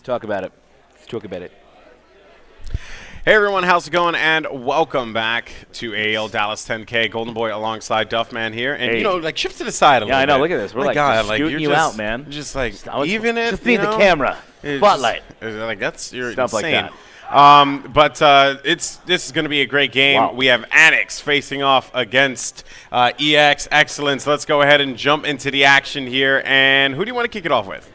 Talk about it. Let's talk about it. Hey everyone, how's it going? And welcome back to AEL Dallas 10K. Golden Boy alongside Duffman here, and Hey. like shift to the side a little bit. Yeah, I know. Look at this. We're My like God, just scooting you're you just, out, man. Just like was- even it. Just need the know? camera, It's spotlight. just- like that's you're Stuff like insane. that. This is going to be a great game. Wow. We have Annex facing off against EX Excellence. Let's go ahead and jump into the action here. And who do you want to kick it off with?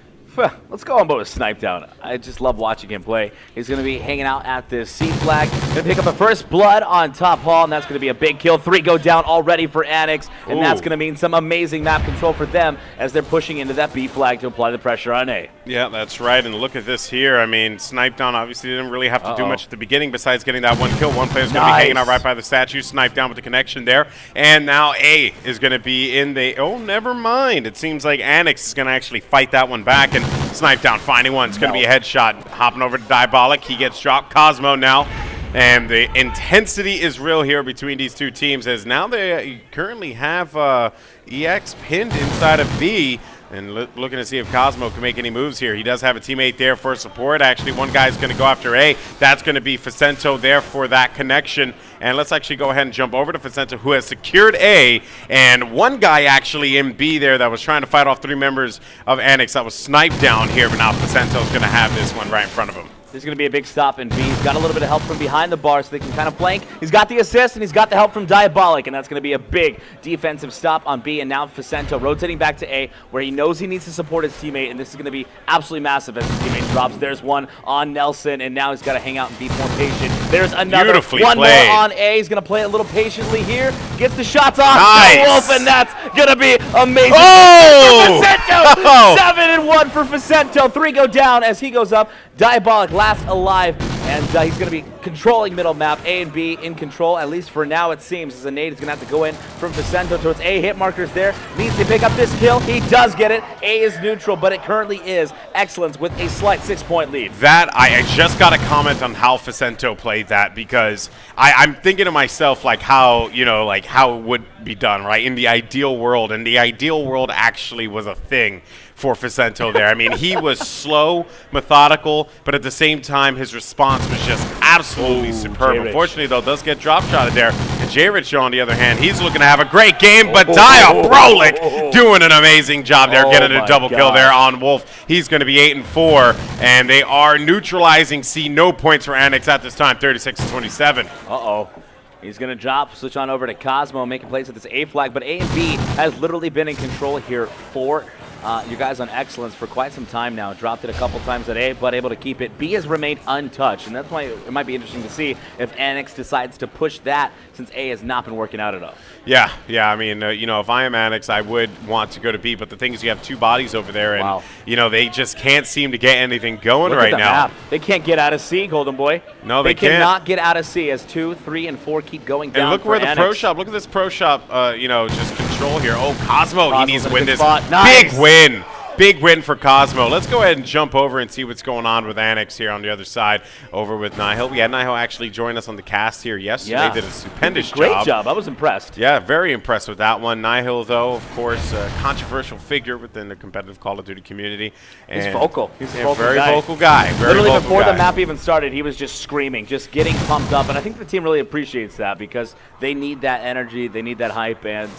Let's go on board with Snipe Down. I just love watching him play. He's going to be hanging out at this C flag. Going to pick up the first blood on top hall, and that's going to be a big kill. 3 go down already for Annex, and Ooh. that's going to mean some amazing map control for them as they're pushing into that B flag to apply the pressure on A. Yeah, that's right. And look at this here. I mean, Snipe Down obviously didn't really have to do Uh-oh. much at the beginning besides getting that one kill. One player's going to be hanging out right by the statue. Snipe Down with the connection there. And now A is going to be in the... Oh, never mind. It seems like Annex is going to actually fight that one back. And Snipe Down finding one. It's going to be a headshot. Hopping over to Diabolic. He gets dropped. Cosmo now. And the intensity is real here between these two teams as now they currently have EX pinned inside of B. And looking to see if Cosmo can make any moves here. He does have a teammate there for support. Actually, one guy's going to go after A. That's going to be Facento there for that connection. And let's actually go ahead and jump over to Facento, who has secured A. And one guy actually in B there that was trying to fight off 3 members of Annex that was sniped down here. But now Facento's going to have this one right in front of him. There's going to be a big stop in B. He's got a little bit of help from behind the bar so they can kind of flank. He's got the assist, and he's got the help from Diabolic, and that's going to be a big defensive stop on B. And now Facento rotating back to A, where he knows he needs to support his teammate, and this is going to be absolutely massive as his teammate drops. There's one on Nelson, and now he's got to hang out and be more patient. There's another one played. more on A. He's going to play it a little patiently here. Gets the shots off. Nice. Wolf, and that's going to be amazing. Oh! For Facento! Oh! 7 and 1 for Facento. 3 go down as he goes up. Diabolic last alive, and he's going to be controlling middle map. A and B in control, at least for now it seems, as a nade is going to have to go in from Facento towards A. Hit markers there. Needs to pick up this kill. He does get it. A is neutral, but it currently is Excellence with a slight 6-point lead. That, I just got to comment on how Facento played that because I'm thinking to myself, like, how, like, how it would be done, right, in the ideal world. And the ideal world actually was a thing for Facento there. I mean, he was slow, methodical, but at the same time, his response was just absolutely superb. J-Rich. Unfortunately, though, does get drop shotted there. And J-Rich, on the other hand, he's looking to have a great game, but Diabolic doing an amazing job there, getting a double kill there on Wolf. He's going to be 8 and 4, and they are neutralizing C. No points for Annex at this time, 36-27. Uh-oh. He's going to drop, switch on over to Cosmo, making plays with this A flag, but A and B has literally been in control here for you guys on Excellence for quite some time now. Dropped it a couple times at A, but able to keep it. B has remained untouched, and that's why it might be interesting to see if Annex decides to push that since A has not been working out at all. Yeah. I mean, if I am Annex, I would want to go to B, but the thing is you have 2 bodies over there, and, they just can't seem to get anything going right now. Map. They can't get out of C, Golden Boy. No, they can't. cannot get out of C as 2, 3, and 4 keep going down. And look for where the Annex. pro shop, look at this pro shop, just control here. Oh, Cosmo, he needs to win this. Nice. Big win. Big win for Cosmo. Let's go ahead and jump over and see what's going on with Annex here on the other side over with Nihil. We had Nihil actually join us on the cast here yesterday. Yeah. Did a stupendous Great job. I was impressed. Yeah, very impressed with that one. Nihil, though, of course, a controversial figure within the competitive Call of Duty community. And he's vocal. He's a very vocal guy. Literally before the map even started, he was just screaming, just getting pumped up. And I think the team really appreciates that because they need that energy, they need that hype. And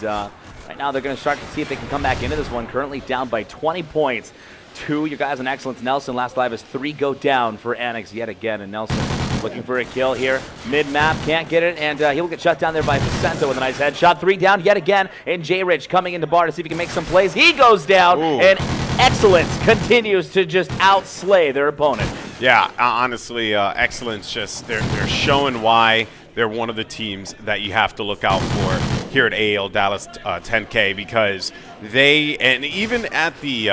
right now they're going to start to see if they can come back into this one. Currently down by 20 points. 2, you guys on Excellence. Nelson last live is 3 go down for Annex yet again. And Nelson looking for a kill here. Mid-map, can't get it. And he'll get shut down there by Facento with a nice headshot. 3 down yet again. And J-Rich coming into bar to see if he can make some plays. He goes down. Ooh. And Excellence continues to just outslay their opponent. Yeah, honestly, Excellence just, they're showing why they're one of the teams that you have to look out for here at AEL Dallas 10K because they, and even at the,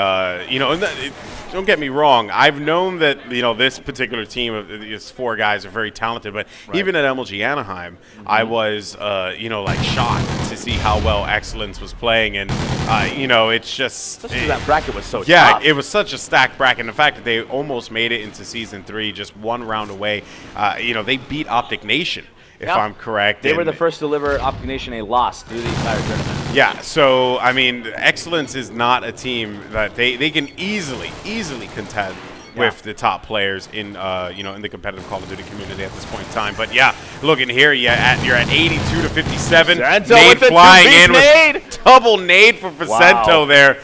don't get me wrong, I've known that, this particular team of these 4 guys are very talented, but even at MLG Anaheim, I was, like shocked to see how well Excellence was playing, and, it's just... that bracket was so yeah, tough. it was such a stacked bracket, and the fact that they almost made it into Season 3, just 1 round away, they beat Optic Nation. If I'm correct. They were the first to deliver Optic Nation a loss through the entire tournament. Yeah, so, I mean, Excellence is not a team that they can easily contend with the top players in in the competitive Call of Duty community at this point in time. But yeah, looking here, you're at 82 to 57. Facento Nade with the flying in nade. with double nade for Facento Wow. there.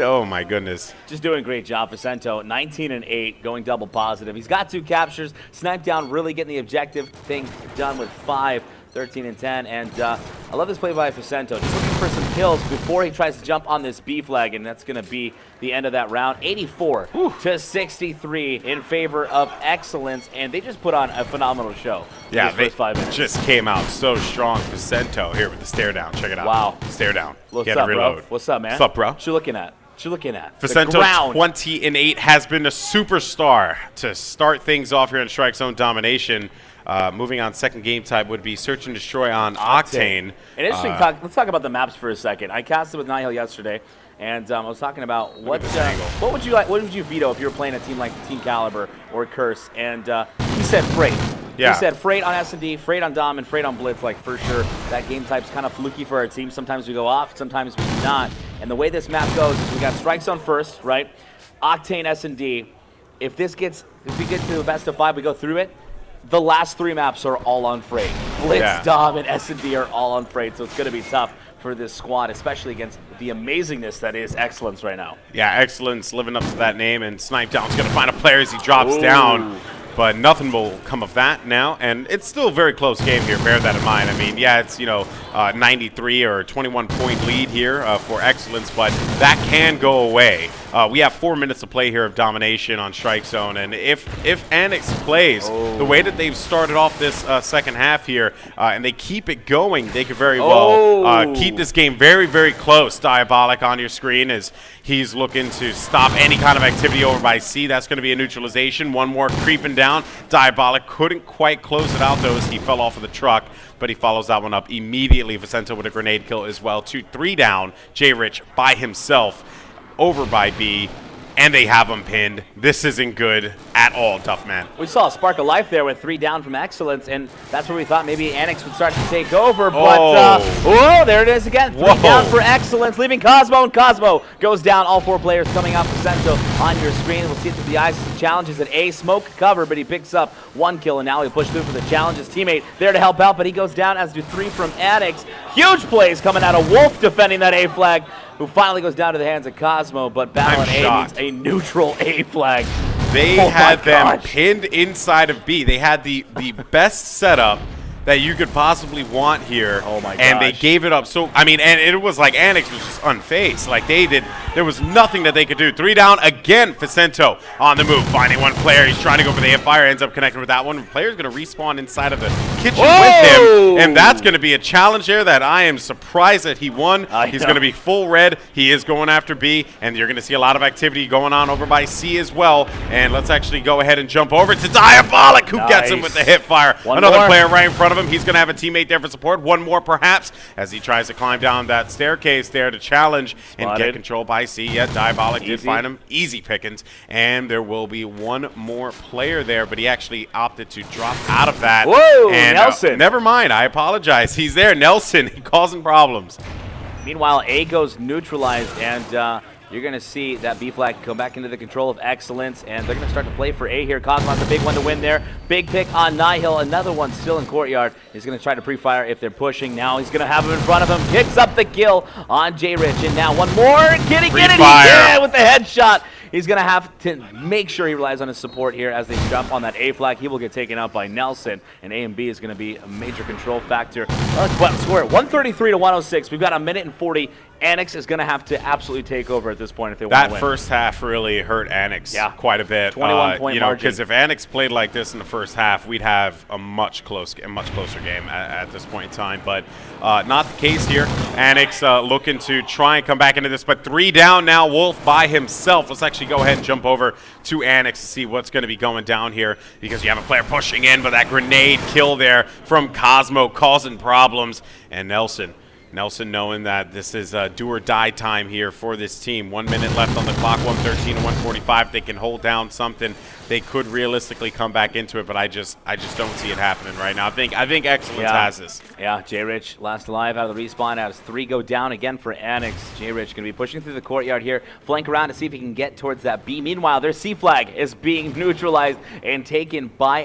Oh my goodness. Just doing a great job, Facento. 19 and 8, going double positive. He's got 2 captures, sniped down, really getting the objective thing done with 5. 13 and 10, and I love this play by Facento. Just looking for some kills before he tries to jump on this B flag, and that's going to be the end of that round. 84 to 63 in favor of Excellence, and they just put on a phenomenal show. Yeah, these first 5 minutes. just came out so strong. Facento here with the stare down. Check it out. Wow. Stare down. What's Get up, a reload. bro? What's up, man? What's up, bro? What you looking at? What you looking at? The Facento ground. 20 and 8 has been a superstar to start things off here in Strike Zone Domination. Moving on, second game type would be Search and Destroy on Octane. An interesting talk. Let's talk about the maps for a second. I casted with Nihil yesterday, and I was talking about what would you like? What would you veto if you were playing a team like Team Caliber or Curse? And he said Freight. Yeah. He said Freight on S&D, Freight on Dom, and Freight on Blitz. Like for sure, that game type's kind of fluky for our team. Sometimes we go off, sometimes we do not. And the way this map goes is we got Strike Zone first, right? Octane S&D. If we get to the best of 5, we go through it. The last 3 maps are all on Freight. Blitz, Dom, and S&D are all on Freight, so it's going to be tough for this squad, especially against the amazingness that is Excellence right now. Yeah, Excellence living up to that name, and Snipe Down's going to find a player as he drops down. But nothing will come of that now, and it's still a very close game here. Bear that in mind. I mean, yeah, it's 93 or 21-point lead here for Excellence, but that can go away. We have 4 minutes to play here of domination on Strike Zone, and if Annex plays the way that they've started off this second half here, and they keep it going, they could very well keep this game very, very close. Diabolic on your screen as he's looking to stop any kind of activity over by C. That's going to be a neutralization. One more creeping down. Diabolic couldn't quite close it out, though, as he fell off of the truck, but he follows that one up immediately. Facento with a grenade kill as well. 2-3 down. J-Rich by himself over by B, and they have him pinned. This isn't good at all, tough man. We saw a spark of life there with 3 down from Excellence, and that's where we thought maybe Annex would start to take over, but there it is again. 3 down for Excellence, leaving Cosmo, and Cosmo goes down. All 4 players coming out Facento on your screen. We'll see it through the eyes. Some challenges at A, smoke cover, but he picks up 1 kill, and now he'll push through for the challenge. His teammate there to help out, but he goes down, as do 3 from Annex. Huge plays coming out of Wolf defending that A flag, who finally goes down to the hands of Cosmo, but battle at A needs a neutral A flag. They had them pinned inside of B. They had the best setup that you could possibly want here. Oh my gosh. And they gave it up. So, I mean, and it was like Annex was just unfazed. Like there was nothing that they could do. 3 down again, Facento on the move, finding one player. He's trying to go for the hipfire, ends up connecting with that one. The player's going to respawn inside of the kitchen with him. And that's going to be a challenge there that I am surprised that he won. He's going to be full red. He is going after B, and you're going to see a lot of activity going on over by C as well. And let's actually go ahead and jump over to Diabolic, who gets him with the hipfire. Another player right in front of him. He's going to have a teammate there for support. One more, perhaps, as he tries to climb down that staircase there to challenge and get control by C. Yeah, Diabolic did find him. Easy pickings. And there will be one more player there, but he actually opted to drop out of that. Whoa, and, Nelson. Never mind. I apologize. He's there. Nelson causing problems. Meanwhile, A goes neutralized, and you're going to see that B flag come back into the control of Excellence, and they're going to start to play for A here. Cosmo's a big one to win there. Big pick on Nihil. Another one still in Courtyard. He's going to try to pre-fire if they're pushing. Now he's going to have him in front of him. Kicks up the kill on J-Rich, and now one more. Get it, get it. He did with the headshot. He's going to have to make sure he relies on his support here as they jump on that A flag. He will get taken out by Nelson, and A and B is going to be a major control factor. Let's score it. 133 to 106. We've got a minute and 40. Annex is going to have to absolutely take over at this point if they want to win. That first half really hurt Annex quite a bit. 21-point margin. Because if Annex played like this in the first half, we'd have a much closer game at this point in time. But not the case here. Annex looking to try and come back into this, but 3 down now. Wolf by himself. Let's actually go ahead and jump over to Annex to see what's going to be going down here, because you have a player pushing in, but that grenade kill there from Cosmo causing problems, and Nelson Nelson knowing that this is do or die time here for this team. 1 minute left on the clock, 113 to 145. They can hold down something. They could realistically come back into it, but I just don't see it happening right now. I think Excellence has this. Yeah, J-Rich last alive out of the respawn as 3 go down again for Annex. J-Rich going to be pushing through the courtyard here, flank around to see if he can get towards that B. Meanwhile, their C flag is being neutralized and taken by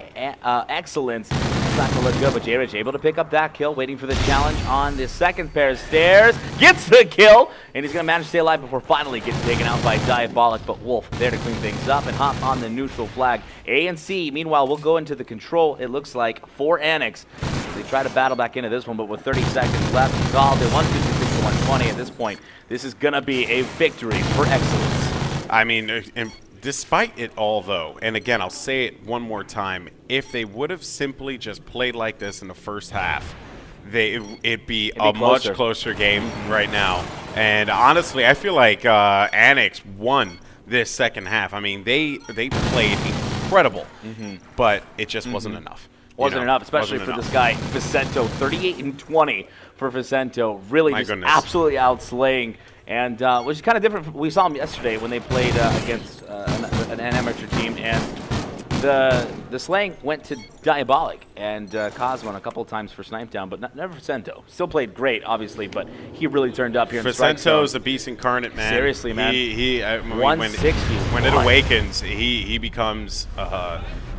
Excellence. It's not going to look good, but J-Rich able to pick up that kill, waiting for the challenge on the second pair of stairs. Gets the kill, and he's going to manage to stay alive before finally getting taken out by Diabolic, but Wolf there to clean things up and hop on the neutral flag. A and C, meanwhile, will go into the control, it looks like, for Annex. They try to battle back into this one, but with 30 seconds left, called it 156 to 120 at this point. This is going to be a victory for Excellence. I mean, and despite it all, though, and again, I'll say it one more time, if they would have simply just played like this in the first half, it'd be a much closer game right now. And honestly, I feel like Annex won this second half. I mean, they played incredible, but it just wasn't enough. Wasn't enough, especially for this guy, Vicento. 38 and 20 for Vicento. Really just absolutely outslaying. And which is kind of different. We saw him yesterday when they played against an amateur team, and the slang went to Diabolic and Cosmon a couple of times for snipe down, but never Vicento. Still played great, obviously, but he really turned up here in Vicento's a beast incarnate, man. Seriously, man. He 160. When it awakens, he becomes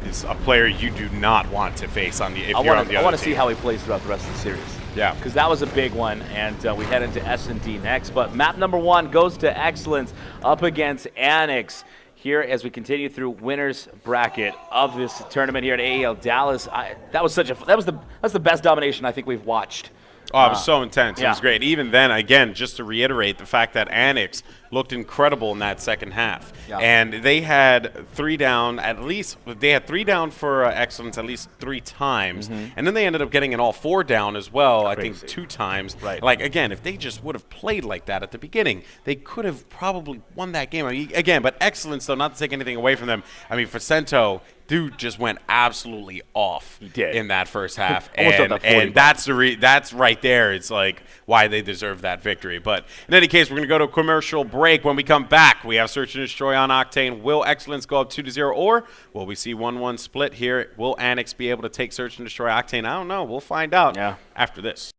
is a player you do not want to face on the if you're on the other team. I want to see how he plays throughout the rest of the series. Yeah. Because that was a big one, and we head into S&D next. But map number 1 goes to Excellence up against Annex here as we continue through winners bracket of this tournament here at AEL Dallas. That was the best domination I think we've watched. Oh, it was so intense. Yeah. It was great. Even then, again, just to reiterate the fact that Annex looked incredible in that second half. Yeah. And they had 3 down at least. They had 3 down for Excellence at least 3 times. And then they ended up getting an all 4 down as well, I think 2 times. Right. Like, again, if they just would have played like that at the beginning, they could have probably won that game. I mean, again, but Excellence, though, not to take anything away from them. I mean, Vicento, dude just went absolutely off in that first half. and that's right there. It's like why they deserve that victory. But in any case, we're going to go to a commercial break. When we come back, we have Search and Destroy on Octane. Will Excellence go up 2-0, or will we see 1-1 split here? Will Annex be able to take Search and Destroy Octane? I don't know. We'll find out after this.